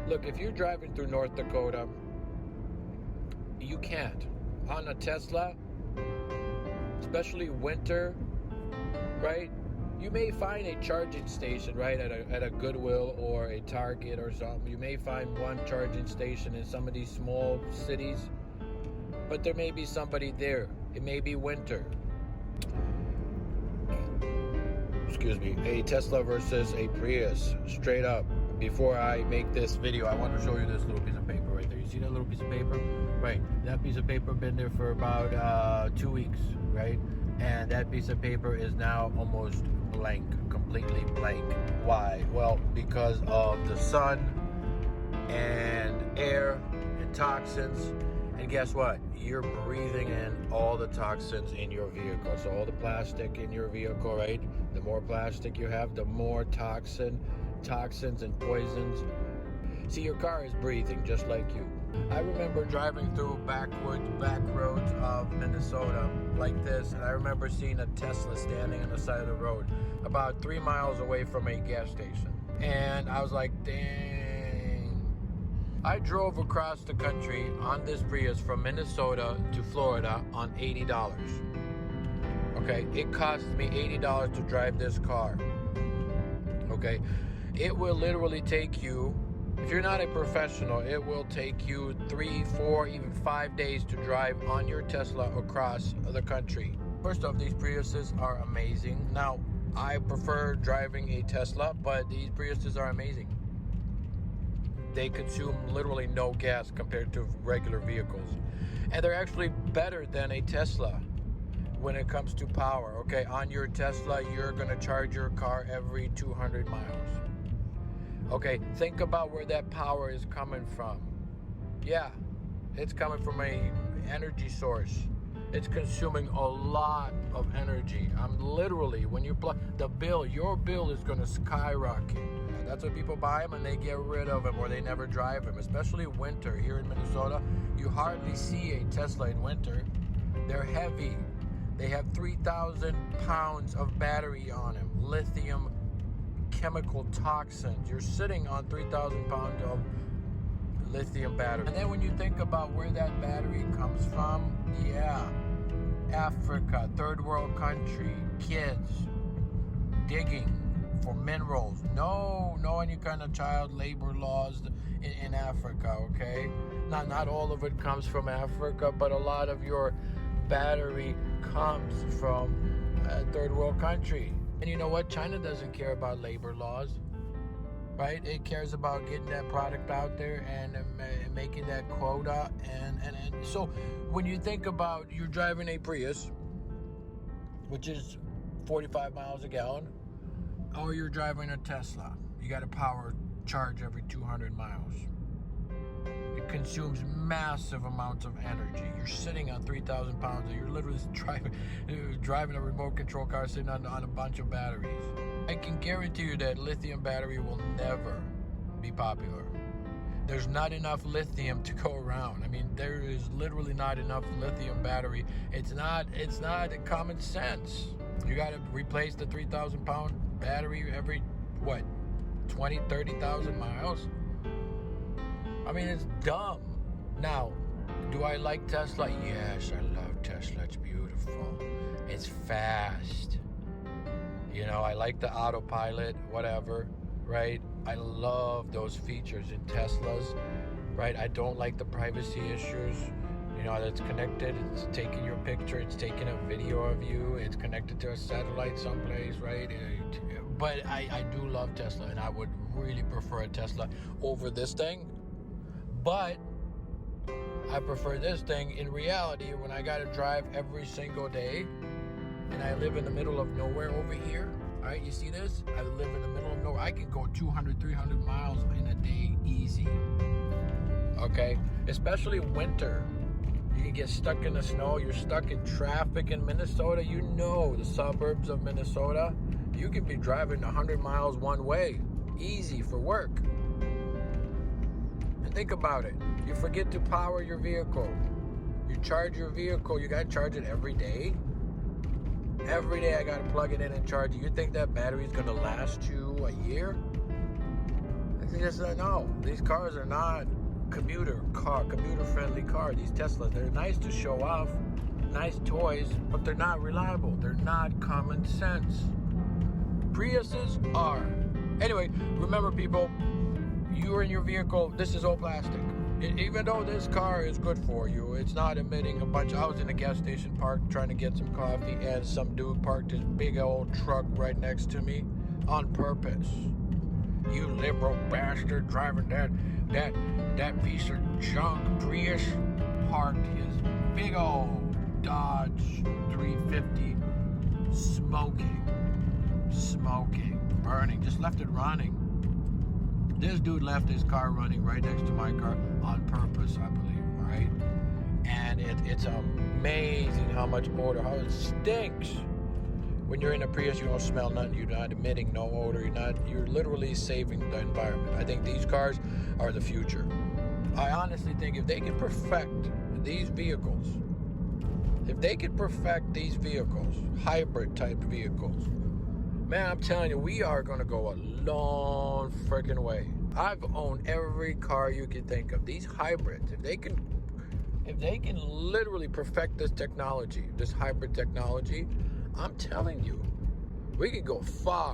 Look, if you're driving through North Dakota, you can't. On a Tesla, especially winter, right? You may find a charging station, right, at a Goodwill or a Target or something. You may find one charging station in some of these small cities, but there may be somebody there. It may be winter. Excuse me. A Tesla versus a Prius, straight up. Before I make this video, I want to show you this little piece of paper right there. You see that little piece of paper? Right. That piece of paper been there for about 2 weeks, right? And that piece of paper is now almost blank, completely blank. Why? Well, because of the sun and air and toxins. And guess what? You're breathing in all the toxins in your vehicle. So all the plastic in your vehicle, right? The more plastic you have, the more toxins and poisons. See, your car is breathing just like you. I remember driving through back roads of Minnesota like this, and I remember seeing a Tesla standing on the side of the road about 3 miles away from a gas station. And I was like, dang. I drove across the country on this Prius from Minnesota to Florida on $80. Okay, it cost me $80 to drive this car. Okay, it will literally take you, if you're not a professional, it will take you 3, 4, even 5 days to drive on your Tesla across the country. First off, these Priuses are amazing. Now, I prefer driving a Tesla, but these Priuses are amazing. They consume literally no gas compared to regular vehicles. And they're actually better than a Tesla when it comes to power. Okay, on your Tesla, you're gonna charge your car every 200 miles. Okay, think about where that power is coming from. Yeah, it's coming from a energy source. It's consuming a lot of energy. I'm literally, when you plug the bill, your bill is gonna skyrocket. That's why people buy them and they get rid of them, or they never drive them. Especially winter here in Minnesota, you hardly see a Tesla in winter. They're heavy. They have 3,000 pounds of battery on them, lithium chemical toxins. You're sitting on 3,000 pounds of lithium battery. And then when you think about where that battery comes from, yeah, Africa, third world country, kids digging for minerals. No any kind of child labor laws in Africa, okay? Not all of it comes from Africa, but a lot of your battery comes from a third world country. And you know what? China doesn't care about labor laws, right? It cares about getting that product out there and making that quota. And so when you think about you're driving a Prius, which is 45 miles a gallon, or you're driving a Tesla, you got a power charge every 200 miles. It consumes massive amounts of energy. You're sitting on 3,000 pounds, and you're literally driving a remote control car sitting on a bunch of batteries. I can guarantee you that lithium battery will never be popular. There's not enough lithium to go around. I mean, there is literally not enough lithium battery. It's not common sense. You got to replace the 3,000 pound battery every, 20, 30,000 miles? I mean, it's dumb. Now, do I like Tesla? Yes, I love Tesla. It's beautiful. It's fast. You know, I like the autopilot, whatever, right? I love those features in Teslas, right? I don't like the privacy issues. You know, it's connected, it's taking your picture, it's taking a video of you, it's connected to a satellite someplace, right? But I do love Tesla, and I would really prefer a Tesla over this thing. But I prefer this thing in reality when I got to drive every single day, and I live in the middle of nowhere over here. All right, you see this? I live in the middle of nowhere. I can go 200, 300 miles in a day easy. Okay, especially winter. You can get stuck in the snow. You're stuck in traffic in Minnesota. You know, the suburbs of Minnesota, you can be driving 100 miles one way, easy for work. And think about it. You forget to power your vehicle. You charge your vehicle. You got to charge it every day. Every day I got to plug it in and charge it. You think that battery is going to last you a year? just no. These cars are not commuter-friendly car. These Teslas, they're nice to show off, nice toys, but they're not reliable. They're not common sense. Priuses are. Anyway, remember, people, you in your vehicle, this is all plastic. Even though this car is good for you, it's not emitting a bunch. I was in a gas station parked trying to get some coffee, and some dude parked his big old truck right next to me on purpose. You liberal bastard driving that piece of junk Prius, parked his big old Dodge 350 smoking, burning, just left it running. This dude left his car running right next to my car on purpose, I believe, all right? And it's amazing how much odor, how it stinks. When you're in a Prius, you don't smell nothing. You're not emitting no odor. You're literally saving the environment. I think these cars are the future. I honestly think if they can perfect these vehicles, hybrid type vehicles, man, I'm telling you, we are going to go a long freaking way. I've owned every car you can think of. These hybrids, if they can literally perfect this technology, this hybrid technology, I'm telling you, we could go far.